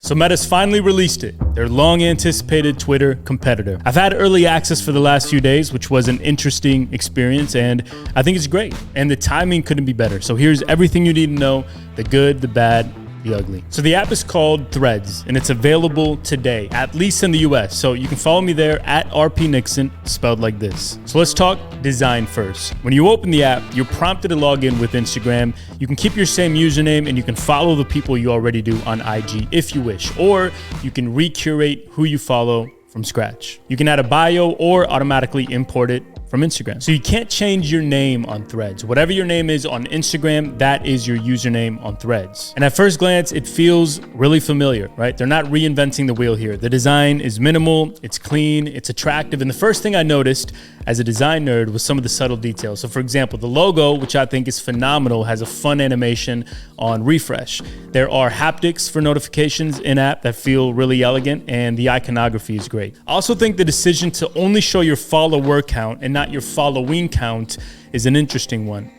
So Meta's finally released it, their long anticipated Twitter competitor. I've had early access for the last few days, which was an interesting experience, and I think it's great. And the timing couldn't be better. So here's everything you need to know, the good, the bad, the ugly. So the app is called Threads, and it's available today, at least in the US. So you can follow me there at RP Nixon, spelled like this. So let's talk design first. When you open the app, you're prompted to log in with Instagram. You can keep your same username and you can follow the people you already do on IG if you wish, or you can recurate who you follow from scratch. You can add a bio or automatically import it from Instagram. So you can't change your name on Threads. Whatever your name is on Instagram, that is your username on Threads. And at first glance, it feels really familiar, right? They're not reinventing the wheel here. The design is minimal, it's clean, it's attractive. And the first thing I noticed as a design nerd was some of the subtle details. So for example, the logo, which I think is phenomenal, has a fun animation on refresh. There are haptics for notifications in-app that feel really elegant, and the iconography is great. I also think the decision to only show your follower count and not your following count is an interesting one.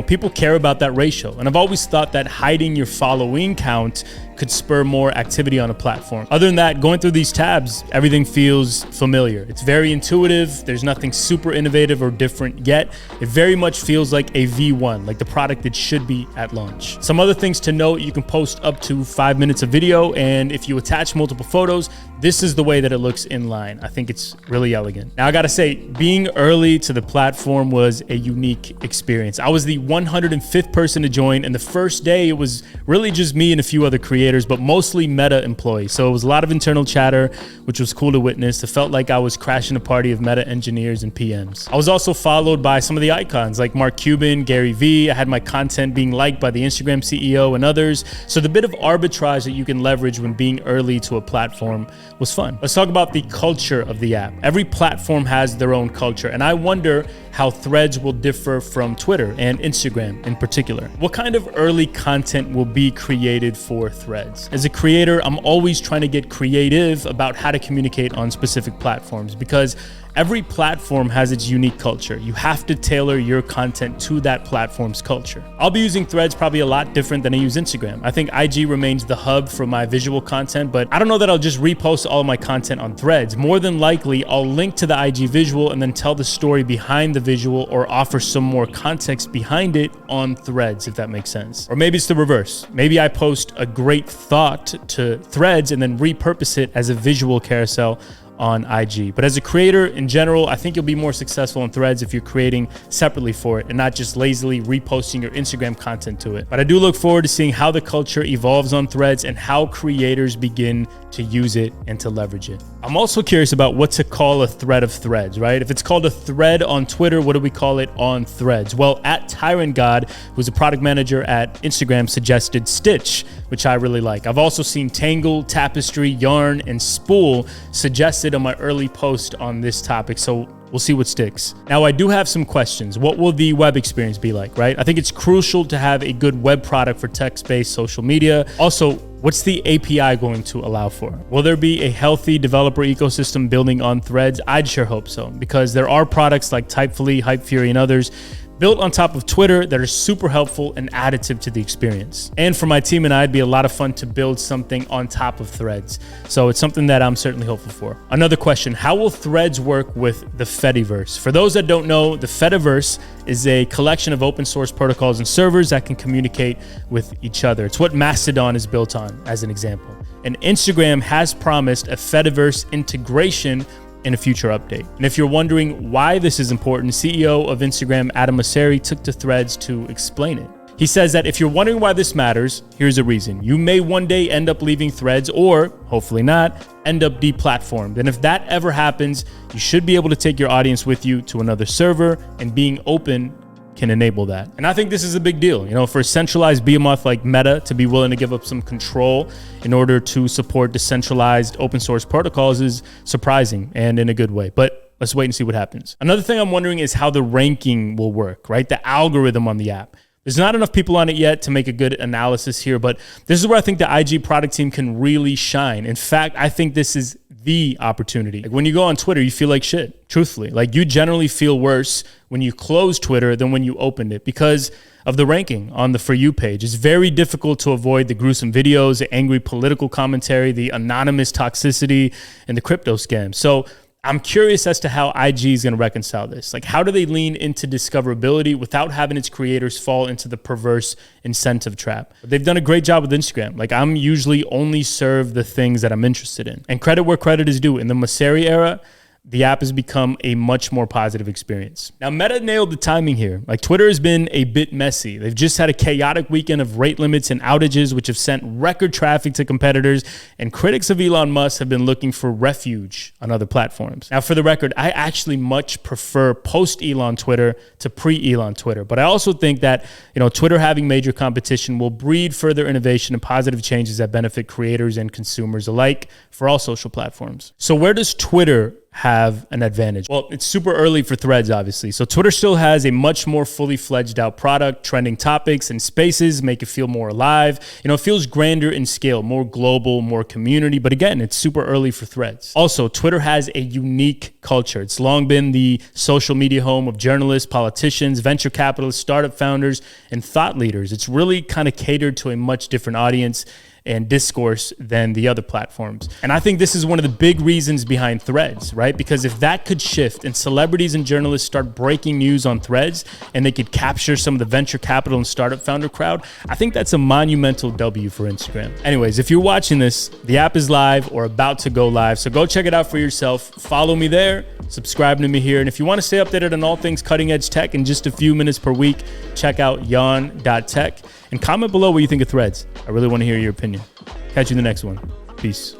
People care about that ratio. And I've always thought that hiding your following count could spur more activity on a platform. Other than that, going through these tabs, everything feels familiar. It's very intuitive. There's nothing super innovative or different yet. It very much feels like a V1, like the product it should be at launch. Some other things to note, you can post up to 5 minutes of video, and if you attach multiple photos, this is the way that it looks in line. I think it's really elegant. Now I gotta say, being early to the platform was a unique experience. I was the 105th person to join, and the first day it was really just me and a few other creators, but mostly Meta employees. So it was a lot of internal chatter, which was cool to witness. It felt like I was crashing a party of Meta engineers and PMs. I was also followed by some of the icons like Mark Cuban, Gary Vee. I had my content being liked by the Instagram CEO and others. So the bit of arbitrage that you can leverage when being early to a platform was fun. Let's talk about the culture of the app. Every platform has their own culture, and I wonder how Threads will differ from Twitter and Instagram in particular. What kind of early content will be created for Threads? As a creator, I'm always trying to get creative about how to communicate on specific platforms because every platform has its unique culture. You have to tailor your content to that platform's culture. I'll be using Threads probably a lot different than I use Instagram. I think IG remains the hub for my visual content, but I don't know that I'll just repost all of my content on Threads. More than likely, I'll link to the IG visual and then tell the story behind the visual or offer some more context behind it on Threads, if that makes sense. Or maybe it's the reverse. Maybe I post a great thought to Threads and then repurpose it as a visual carousel on IG. But as a creator in general, I think you'll be more successful in Threads if you're creating separately for it and not just lazily reposting your Instagram content to it. But I do look forward to seeing how the culture evolves on Threads and how creators begin to use it and to leverage it. I'm also curious about what to call a thread of Threads, right? If it's called a thread on Twitter, what do we call it on Threads? Well, at Tyrant God, who's a product manager at Instagram, suggested Stitch, which I really like. I've also seen Tangle, Tapestry, Yarn, and Spool suggested on my early post on this topic, so we'll see what sticks. Now, I do have some questions. What will the web experience be like, right? I think it's crucial to have a good web product for text-based social media. Also, what's the API going to allow for? Will there be a healthy developer ecosystem building on Threads? I'd sure hope so, because there are products like Typefully, Hypefury, and others built on top of Twitter that are super helpful and additive to the experience. And for my team and I, it'd be a lot of fun to build something on top of Threads. So it's something that I'm certainly hopeful for. Another question, how will Threads work with the Fediverse? For those that don't know, the Fediverse is a collection of open source protocols and servers that can communicate with each other. It's what Mastodon is built on, as an example. And Instagram has promised a Fediverse integration in a future update. And if you're wondering why this is important, CEO of Instagram, Adam Mosseri, took to Threads to explain it. He says that if you're wondering why this matters, here's a reason. You may one day end up leaving Threads or, hopefully not, end up deplatformed. And if that ever happens, you should be able to take your audience with you to another server, and being open can enable that. And I think this is a big deal, for a centralized behemoth like Meta to be willing to give up some control in order to support decentralized open source protocols is surprising and in a good way. But let's wait and see what happens. Another thing I'm wondering is how the ranking will work, right? The algorithm on the app. There's not enough people on it yet to make a good analysis here, but this is where I think the IG product team can really shine. In fact, I think this is the opportunity. Like when you go on Twitter, you feel like shit, truthfully. Like you generally feel worse when you close Twitter than when you opened it because of the ranking on the For You page. It's very difficult to avoid the gruesome videos, the angry political commentary, the anonymous toxicity, and the crypto scams. So I'm curious as to how IG is going to reconcile this. Like, how do they lean into discoverability without having its creators fall into the perverse incentive trap? They've done a great job with Instagram. Like, I'm usually only served the things that I'm interested in. And credit where credit is due. In the Mosseri era, the app has become a much more positive experience. Now, Meta nailed the timing here. Like, Twitter has been a bit messy. They've just had a chaotic weekend of rate limits and outages, which have sent record traffic to competitors, and critics of Elon Musk have been looking for refuge on other platforms. Now, for the record, I actually much prefer post-Elon Twitter to pre-Elon Twitter, but I also think that, Twitter having major competition will breed further innovation and positive changes that benefit creators and consumers alike for all social platforms. So where does Twitter have an advantage? Well, it's super early for Threads, obviously. So Twitter still has a much more fully fledged out product. Trending topics and spaces make it feel more alive. It feels grander in scale, more global, more community. But again, it's super early for Threads. Also, Twitter has a unique culture. It's long been the social media home of journalists, politicians, venture capitalists, startup founders, and thought leaders. It's really kind of catered to a much different audience and discourse than the other platforms. And I think this is one of the big reasons behind Threads, right? Because if that could shift and celebrities and journalists start breaking news on Threads and they could capture some of the venture capital and startup founder crowd, I think that's a monumental W for Instagram. Anyways, if you're watching this, the app is live or about to go live, so go check it out for yourself. Follow me there, subscribe to me here, and if you want to stay updated on all things cutting edge tech in just a few minutes per week, check out yon.tech and comment below what you think of Threads. I really want to hear your opinion. Catch you in the next one. Peace.